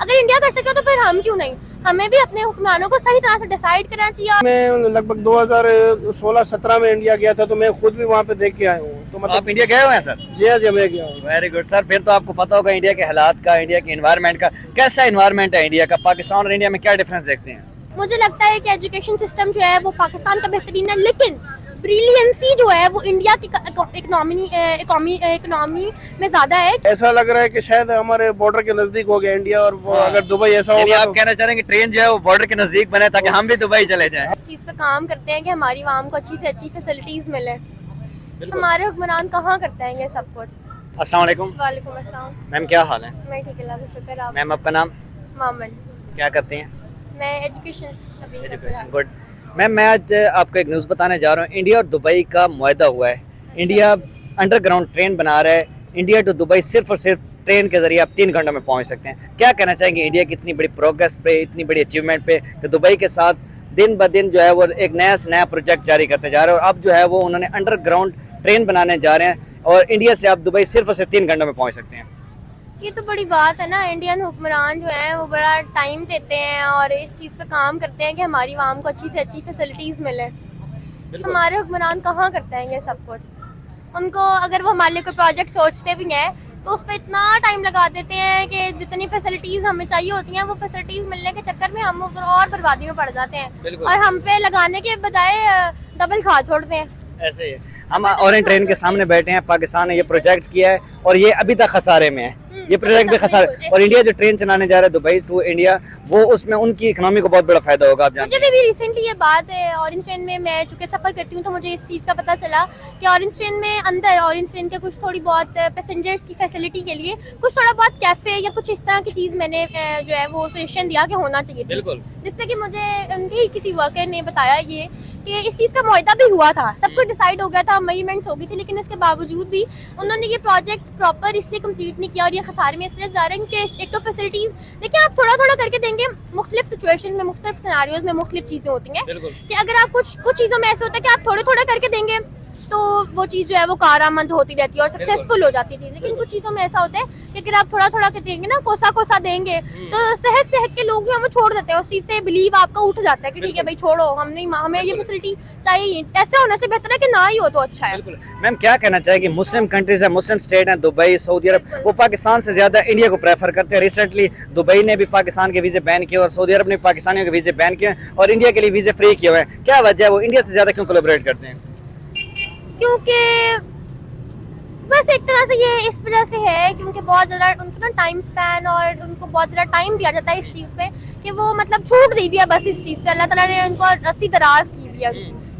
अगर इंडिया कर सके तो फिर हम क्यों नहीं? हमें भी अपने हुक्मरानों को सही तरह से डिसाइड करना चाहिए। मैं लगभग 2016-17 में इंडिया गया था, तो मैं खुद भी वहाँ पे देख के आया हूँ। तो मतलब आप इंडिया गए हुए हैं सर? जी हाँ जी, मैं गया हूँ। वेरी गुड सर, फिर तो आपको पता होगा इंडिया के हालात का, इंडिया के एनवायरनमेंट का। कैसा एनवायरनमेंट है इंडिया का? पाकिस्तान और इंडिया में क्या डिफरेंस देखते हैं? मुझे लगता है कि एजुकेशन सिस्टम जो है वो पाकिस्तान का बेहतरीन है, लेकिन ब्रिलियंसी जो है वो इंडिया की इकोनॉमी में ज्यादा है। ऐसा लग रहा है कि शायद हमारे बॉर्डर के नजदीक हो गया इंडिया, और अगर दुबई ऐसा यानी होगा आप कहना चाह रहे हैं कि ट्रेन जो है वो बॉर्डर के नजदीक बने ताकि हम भी दुबई चले जाएं। इस चीज पे काम करते हैं कि हमारी आवाम को अच्छी से अच्छी फैसिलिटीज मिले। हमारे हुक्मरान कहाँ करते हैं ये सब कुछ। अस्सलाम वालेकुम। वालेकुम अस्सलाम। मैम क्या हाल है? मैं ठीक, अल्लाह का शुक्र। आप? मैम आपका नाम? मामन। क्या करती हैं? मैं एजुकेशन। गुड। मैम मैं आज आपको एक न्यूज़ बताने जा रहा हूँ। इंडिया और दुबई का मुआहदा हुआ है। इंडिया अंडरग्राउंड ट्रेन बना रहा है। इंडिया टू दुबई सिर्फ और सिर्फ ट्रेन के जरिए आप 3 घंटों में पहुँच सकते हैं। क्या कहना चाहेंगे इंडिया की इतनी बड़ी प्रोग्रेस पे, इतनी बड़ी अचीवमेंट पे कि दुबई के साथ दिन ब दिन जो है वो एक नया से नया प्रोजेक्ट जारी करते जा रहे हैं, और अब जो है वो उन्होंने अंडरग्राउंड ट्रेन बनाने जा रहे हैं और इंडिया से आप दुबई सिर्फ और सिर्फ 3 घंटों में पहुँच सकते हैं। ये तो बड़ी बात है ना। इंडियन हुक्मरान जो है वो बड़ा टाइम देते हैं और इस चीज़ पे काम करते हैं कि हमारी आवाम को अच्छी से अच्छी फैसिलिटीज़ मिले। हमारे हुक्मरान कहाँ करते हैं ये सब कुछ। उनको अगर वो हमारे लिए कोई प्रोजेक्ट सोचते भी हैं तो उस पर इतना टाइम लगा देते हैं कि जितनी फैसिलिटीज़ हमें चाहिए होती हैं वो फैसिलिटीज़ मिलने के चक्कर में हम उधर और बर्बादी में पड़ जाते हैं और हम पे लगाने के बजाय डबल खा छोड़ते हैं। ऐसे ही है। हम ऑरेंज ट्रेन के सामने बैठे हैं। पाकिस्तान ने ये प्रोजेक्ट किया है और ये अभी तक खसारे में है। ये प्रोजेक्ट भी खसारे, और इंडिया जो ट्रेन चलाने जा रहा है दुबई टू इंडिया, वो उसमें उनकी इकोनॉमी को बहुत बड़ा फायदा होगा। आप जानते हैं मुझे भी रिसेंटली ये बात है, ऑरेंज ट्रेन में मैं चूँकि सफ़र करती हूँ तो मुझे इस चीज़ का पता चला कि ऑरेंज ट्रेन में अंदर ऑरेंज ट्रेन के कुछ थोड़ी बहुत पैसेंजर्स की फैसिलिटी के लिए कुछ थोड़ा बहुत कैफ़े या कुछ इस तरह की चीज़ मैंने जो है वो सजेशन दिया कि होना चाहिए। बिल्कुल। जिसपे कि मुझे उनके किसी वर्कर ने बताया ये कि इस चीज़ का मुआहदा भी हुआ था, सब कुछ डिसाइड हो गया था, अमेंडमेंट्स हो गई थी, लेकिन इसके बावजूद भी उन्होंने ये प्रोजेक्ट प्रॉपर इसलिए कंप्लीट नहीं किया और ये खसारे में इसलिए जा रहे हैं कि एक तो फैसिलिटीज़ देखिए आप थोड़ा थोड़ा करके देंगे। मुख्तलिफ सिचुएशन में, मुख्तलिफ सिनेरियोज में मुख्तलिफ चीज़ें होती हैं कि अगर आप कुछ चीज़ों में ऐसे होता है कि आप थोड़े थोड़े करके देंगे तो वो चीज़ जो है वो कारआमद होती रहती है और सक्सेसफुल हो जाती है चीज़। लेकिन कुछ चीज़ों में ऐसा होता है कि अगर आप थोड़ा थोड़ा के देंगे ना, कोसा कोसा देंगे, तो सहक के लोग जो है वो छोड़ देते हैं। उस चीज़ से बिलीव आपका उठ जाता है कि ठीक है भाई छोड़ो, हमें ये फैसिलिटी चाहिए। ऐसे होने से बेहतर है कि ना ही हो तो अच्छा है। मैम क्या कहना चाहेगी? मुस्लिम कंट्रीज है, मुस्लिम स्टेट है, दुबई, सऊदी अरब, वो पाकिस्तान से ज्यादा इंडिया को प्रेफर करते हैं। रिसेंटली दुबई ने भी पाकिस्तान के वीजे बैन किए और सऊदी अरब ने पाकिस्तानियों के वीजे बैन किए और इंडिया के लिए वीजे फ्री किए हुए हैं। क्या वजह है? वो इंडिया से ज्यादा क्यों कोलैबोरेट करते हैं? क्योंकि बस एक तरह से ये इस वजह से है क्योंकि बहुत ज़्यादा उनको ना टाइम स्पैन और उनको बहुत ज़्यादा टाइम दिया जाता है इस चीज़ पे कि वो मतलब छूट दी है बस इस चीज़ पे। अल्लाह ताला ने उनको रस्सी दराज की हुई है।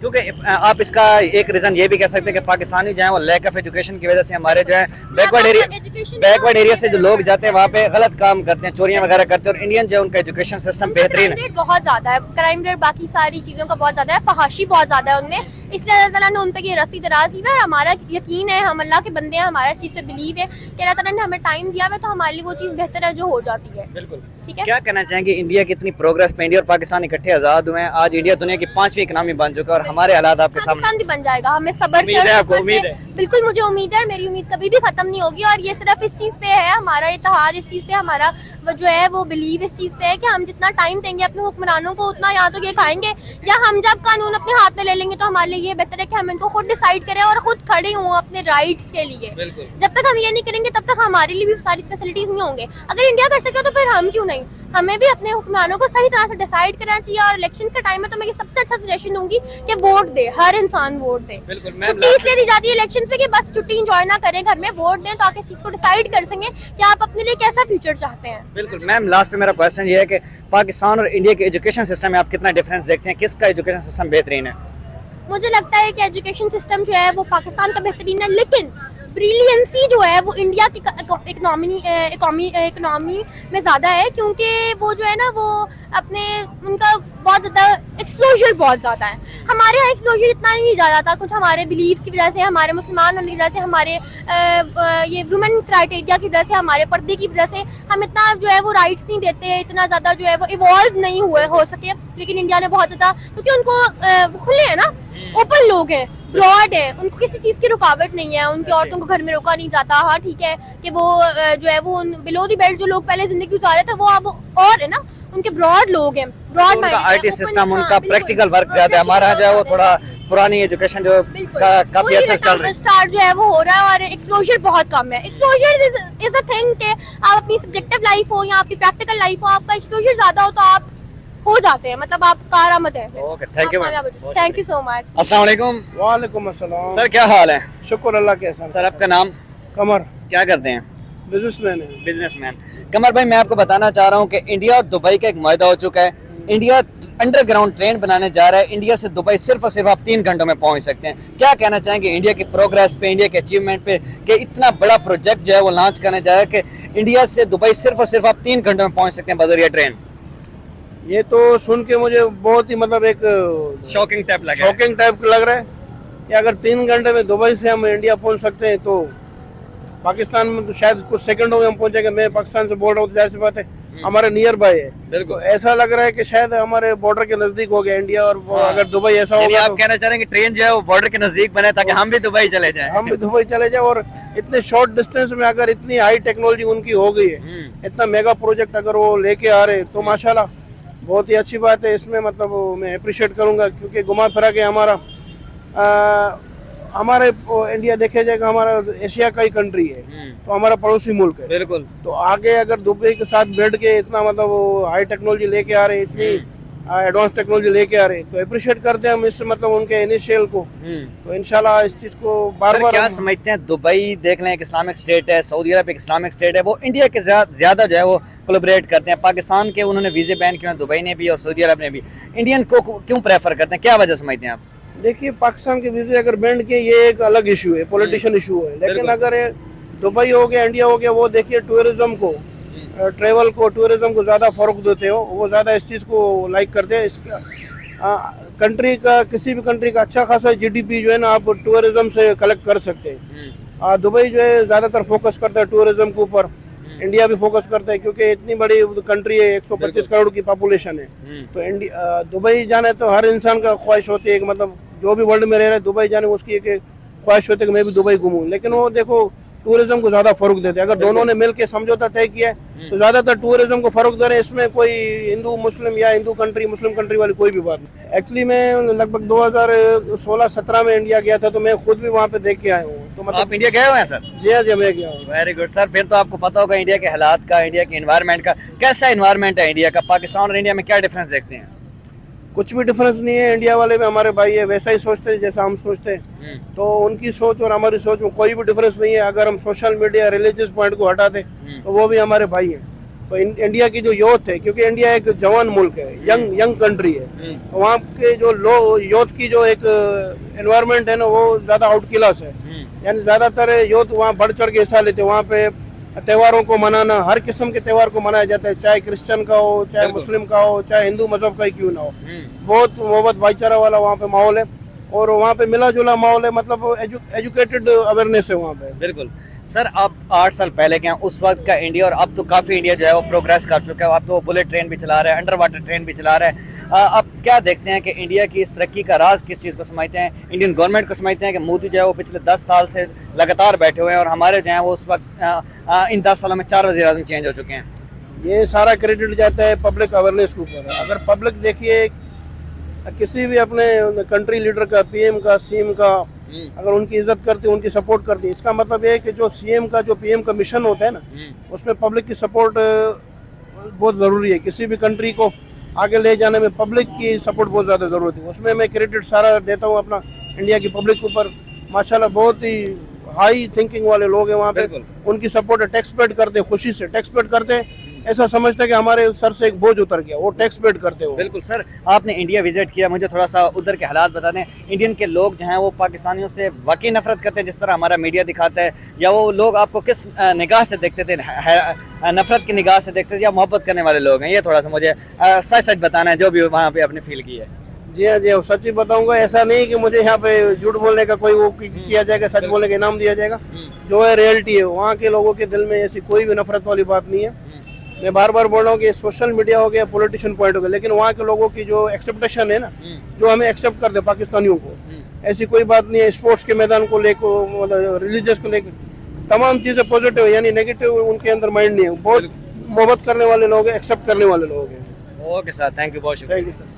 क्योंकि आप इसका एक रीजन ये भी कह सकते हैं कि पाकिस्तानी जो है वो लैक ऑफ एजुकेशन की वजह से हमारे जो है बैकवर्ड एरिया से जो लोग जाते हैं वहाँ पे गलत काम करते हैं, चोरियां वगैरह करते हैं, और इंडियन जो है उनका एजुकेशन सिस्टम बेहतरीन है। बहुत ज्यादा है क्राइम रेट, बाकी सारी चीजों का बहुत ज्यादा है, फहाशी बहुत ज्यादा है उनमें, इसलिए अल्लाह ताला ने उन पे ये रस्सी दराज की है। हमारा यकीन है, हम अल्लाह के बंदे हैं, हमारा इस चीज़ पे बिलीव है कि अल्लाह ताला ने हमें टाइम दिया है तो हमारे लिए वो चीज़ बेहतर है जो हो जाती है। बिल्कुल। ठीक है। क्या कहना चाहेंगे इंडिया की इतनी प्रोग्रेस पे? इंडिया और पाकिस्तान इकट्ठे आजाद हुए हैं, आज इंडिया दुनिया की 5वीं इकोनॉमी बन चुका है और हमारे हालात आपके सामने भी बन जाएगा। हमें सब्र से, उम्मीद है। बिल्कुल मुझे उम्मीद है, मेरी उम्मीद कभी भी खत्म नहीं होगी और ये सिर्फ इस चीज़ पे है, हमारा इत्तेहाद इस चीज़ पे, हमारा वो जो है वो बिलीव इस चीज़ पे है कि हम जितना टाइम देंगे अपने हुक्मरानों को उतना या तो ये खाएंगे या हम जब कानून अपने हाथ में ले लेंगे तो हमारे लिए ये बेहतर है कि हम इनको खुद डिसाइड करें और खुद खड़े हों अपने राइट्स के लिए। जब तक हम ये नहीं करेंगे तब तक हमारे लिए भी सारी फैसिलिटीज़ नहीं होंगे। अगर इंडिया कर सके तो फिर हम क्यों नहीं? हमें भी अपने हुक्मरानों को सही तरह से डिसाइड करना चाहिए और इलेक्शन का टाइम है तो मैं ये सबसे अच्छा सजेशन दूंगी कि वोट दे, हर इंसान वोट दे। छुट्टी इसलिए दी जाती है इलेक्शन पे कि बस छुट्टी इंजॉय ना करें, घर में वोट दें ताकि इस चीज़ को डिसाइड कर सकें कि आप अपने लिए कैसा फ्यूचर चाहते हैं। बिल्कुल। मैम लास्ट पे मेरा क्वेश्चन ये है कि पाकिस्तान और इंडिया के एजुकेशन सिस्टम में आप कितना डिफरेंस देखते हैं? किसका एजुकेशन सिस्टम बेहतरीन है? मुझे लगता है कि एजुकेशन सिस्टम जो है वो पाकिस्तान का बेहतरीन है, लेकिन ब्रिलियंसी जो है वो इंडिया की इकोनॉमी में ज़्यादा है क्योंकि वो जो है ना वो अपने उनका बहुत ज़्यादा एक्सप्लोजर बहुत ज़्यादा है। हमारे यहाँ एक्सप्लोजर इतना नहीं ज़्यादा था, कुछ हमारे बिलीव्स की वजह से, हमारे मुसलमान होने की वजह से, हमारे ये वुमेन क्राइटेरिया की वजह से, हमारे पर्दे की वजह से हम इतना जो है वो राइट्स नहीं देते, इतना ज़्यादा जो है वो इवॉल्व नहीं हुए हो सके। लेकिन इंडिया ने बहुत ज़्यादा, क्योंकि उनको खुले है ना, ओपन लोग हैं, ब्रॉड है, उनको किसी चीज की रुकावट नहीं है, उनकी औरतों को घर में रोका नहीं जाता। हाँ ठीक है कि वो जो है वो बिलो दी बेल्ट जो लोग पहले जिंदगी गुजारे थे वो अब और है ना, उनके ब्रॉड लोग हैं, ब्रॉड उनका आईटी सिस्टम, उनका प्रैक्टिकल वर्क ज्यादा है। हमारा जो है वो थोड़ा पुरानी एजुकेशन जो काफी असर चल रही है। स्टार्ट जो है वो हो रहा है और एक्सपोजर बहुत कम है। एक्सपोजर इज द थिंग कि आप अपनी सब्जेक्टिव लाइफ हो या आपकी प्रैक्टिकल लाइफ हो, आपका एक्सपोजर ज्यादा हो तो आप हो जाते हैं, मतलब आप कारामद है। Okay, thank you, thank you so much. अस्सलाम वालेकुम। वालेकुम अस्सलाम। सर क्या हाल है? शुक्र अल्लाह के एहसान। सर आपका नाम? कमर। क्या करते हैं? बिजनेसमैन है। बिजनेसमैन। कमर भाई, मैं आपको बताना चाह रहा हूँ कि इंडिया और दुबई का एक मुआहदा हो चुका है। इंडिया अंडरग्राउंड ट्रेन बनाने जा रहा है। इंडिया से दुबई सिर्फ और सिर्फ आप 3 घंटों में पहुंच सकते हैं। क्या कहना चाहेंगे इंडिया की प्रोग्रेस पे, इंडिया के अचीवमेंट पे, कि इतना बड़ा प्रोजेक्ट जो है वो लॉन्च करने जा रहा है कि इंडिया से दुबई सिर्फ और सिर्फ आप 3 घंटों में पहुंच सकते हैं बदरिया ट्रेन? ये तो सुन के मुझे बहुत ही मतलब एक शॉकिंग टाइप लगा, शॉकिंग टाइप लग रहा है कि अगर 3 घंटे में दुबई से हम इंडिया पहुंच सकते हैं तो पाकिस्तान में तो शायद कुछ सेकंडों में हम पहुंचेंगे। मैं पाकिस्तान से बोल रहा हूँ, जाहिर सी बात है हमारे नियर बाय है। बिल्कुल। तो ऐसा लग रहा है कि शायद हमारे बॉर्डर के नजदीक हो गया इंडिया और अगर दुबई ऐसा यानी होगा आप कहना चाह रहे हैं कि ट्रेन जो है वो बॉर्डर के नजदीक बने ताकि हम भी दुबई चले जाएं? हम भी दुबई चले जाए। और इतने शॉर्ट डिस्टेंस में अगर इतनी हाई टेक्नोलॉजी उनकी हो गई है, इतना मेगा प्रोजेक्ट अगर वो लेके आ रहे हैं तो माशाल्लाह बहुत ही अच्छी बात है। इसमें मतलब मैं अप्रिशिएट करूंगा क्योंकि घुमा फिरा के हमारे इंडिया देखे जाएगा हमारा एशिया का ही कंट्री है, तो हमारा पड़ोसी मुल्क है। बिल्कुल। तो आगे अगर दुबई के साथ बैठ के इतना मतलब हाई टेक्नोलॉजी लेके आ रहे हैं, इतनी एडवांस टेक्नोलॉजी लेके आ रहे हैं, तो अप्रिशिएट करते हैं हम इससे मतलब उनके इनिशियल को। तो इंशाल्लाह इस चीज को बार बार क्या समझते हैं? दुबई देख लें एक इस्लामिक स्टेट है, सऊदी अरब एक इस्लामिक स्टेट है, वो इंडिया के ज्यादा जो है वो कोलैबोरेट करते हैं। पाकिस्तान के उन्होंने वीजे बैन किए हैं, दुबई ने भी और सऊदी अरब ने भी। इंडियन को क्यों प्रेफर करते हैं, क्या वजह समझते हैं आप? देखिए, पाकिस्तान के वीजे अगर बैंड किए ये एक अलग इशू है, पॉलिटिशियन इशू है, लेकिन अगर दुबई हो गया, इंडिया हो गया, वो देखिए टूरिज्म को, ट्रेवल को, टूरिज्म को ज़्यादा फ़रोग देते हो, वो ज़्यादा इस चीज़ को लाइक करते हैं। इसका कंट्री का, किसी भी कंट्री का अच्छा खासा जीडीपी जो है ना आप टूरिज्म से कलेक्ट कर सकते हैं। दुबई जो है ज़्यादातर फोकस करता है टूरिज्म के ऊपर, इंडिया भी फोकस करता है क्योंकि इतनी बड़ी कंट्री है, 125 करोड़ की पॉपुलेशन है। तो इंडिया दुबई जाने तो हर इंसान का ख्वाहिश होती है कि मतलब जो भी वर्ल्ड में रह रहा है दुबई जाने, उसकी एक ख्वाहिश होती है कि मैं भी दुबई घूमूं। लेकिन वो देखो टूरिज्म को ज्यादा फरोग देते हैं। अगर दोनों ने मिलकर समझौता तय किया है तो ज्यादातर टूरिज्म को फरोग दे रहे हैं। इसमें कोई हिंदू मुस्लिम या हिंदू कंट्री मुस्लिम कंट्री वाली कोई भी बात नहीं। एक्चुअली मैं लगभग 2016-17 में इंडिया गया था, तो मैं खुद भी वहाँ पे देख के आया हूँ। तो मतलब आप इंडिया गए हुए हैं सर? जी हाँ जी, मैं गया हूँ। वेरी गुड सर, फिर तो आपको पता होगा इंडिया के हालात का, इंडिया के एनवायरनमेंट का। कैसा एनवायरनमेंट है इंडिया का? पाकिस्तान और इंडिया में क्या डिफरेंस देखते हैं? कुछ भी डिफरेंस नहीं है। इंडिया वाले भी हमारे भाई है, वैसा ही सोचते हैं जैसा हम सोचते हैं। तो उनकी सोच और हमारी सोच में कोई भी डिफरेंस नहीं है। अगर हम सोशल मीडिया रिलीजियस पॉइंट को हटा दें तो वो भी हमारे भाई हैं। तो इंडिया की जो यूथ है, क्योंकि इंडिया एक जवान मुल्क है, यंग कंट्री है, तो वहाँ के जो यूथ की जो एक एनवायरनमेंट है ना वो ज्यादा आउट क्लास है। यानी ज्यादातर यूथ वहाँ बढ़ चढ़ के हिस्सा लेते हैं। वहाँ पे त्योहारों को मनाना, हर किस्म के त्योहार को मनाया जाता है, चाहे क्रिश्चियन का हो, चाहे मुस्लिम का हो, चाहे हिंदू मजहब का ही क्यों ना हो। बहुत मोहब्बत भाईचारा वाला वहाँ पे माहौल है और वहाँ पे मिला जुला माहौल है। मतलब एजुकेटेड अवेयरनेस है वहाँ पे। बिल्कुल सर, आप 8 साल पहले के उस वक्त का इंडिया और अब तो काफी इंडिया जो है वो प्रोग्रेस कर चुका है। अब तो बुलेट ट्रेन भी चला रहा है, अंडर वाटर ट्रेन भी चला रहा है। अब क्या देखते हैं कि इंडिया की इस तरक्की का राज किस चीज़ को समझते हैं? इंडियन गवर्नमेंट को समझते हैं कि मोदी जो है वो पिछले 10 साल से लगातार बैठे हुए हैं और हमारे जो है वो उस वक्त इन 10 सालों में 4 वज़ीर-ए-आज़म चेंज हो चुके हैं। ये सारा क्रेडिट जाता है पब्लिक अवेयरनेस के ऊपर। अगर पब्लिक देखिए किसी भी अपने कंट्री लीडर का, पीएम का, सीएम का, अगर उनकी इज्जत करती है, उनकी सपोर्ट करती है, इसका मतलब ये है कि जो सीएम का, जो पीएम का मिशन होता है ना, उसमें पब्लिक की सपोर्ट बहुत ज़रूरी है। किसी भी कंट्री को आगे ले जाने में पब्लिक की सपोर्ट बहुत ज़्यादा ज़रूरत है। उसमें मैं क्रेडिट सारा देता हूँ अपना इंडिया की पब्लिक के ऊपर। माशाल्लाह बहुत ही हाई थिंकिंग वाले लोग हैं वहाँ पे, उनकी सपोर्ट है। टैक्स पेड करते, खुशी से टैक्स पेड करते, ऐसा समझते हैं कि हमारे सर से एक बोझ उतर गया, वो टैक्स पेड करते हो। बिल्कुल सर, आपने इंडिया विजिट किया, मुझे थोड़ा सा उधर के हालात बता दें। इंडियन के लोग जो हैं वो पाकिस्तानियों से वाकई नफरत करते हैं जिस तरह हमारा मीडिया दिखाता है, या वो लोग आपको किस निगाह से देखते थे? नफरत की निगाह से देखते थे या मोहब्बत करने वाले लोग हैं? ये थोड़ा सा मुझे सच सच बताना है, जो भी वहाँ पे आपने फील किया है। जी हाँ जी, सच ही बताऊंगा। ऐसा नहीं कि मुझे यहाँ पे झूठ बोलने का कोई वो किया जाएगा, सच बोलने का इनाम दिया जाएगा। जो है रियलिटी है, वहाँ के लोगों के दिल में ऐसी कोई भी नफरत वाली बात नहीं है। मैं बार बार बोल रहा हूँ कि सोशल मीडिया हो गया, पॉलिटिशियन पॉइंट हो गया, लेकिन वहाँ के लोगों की जो एक्सेप्टेशन है ना, जो हमें एक्सेप्ट करते पाकिस्तानियों को, ऐसी कोई बात नहीं है। स्पोर्ट्स के मैदान को लेकर, मतलब रिलीजियस को लेकर, तमाम चीज़ें पॉजिटिव है, यानी नेगेटिव उनके अंदर माइंड नहीं है। बहुत मोहब्बत करने वाले लोग हैं, एक्सेप्ट करने वाले लोग हैं। ओके सर, थैंक यू, बहुत शुक्रिया। Thank you sir.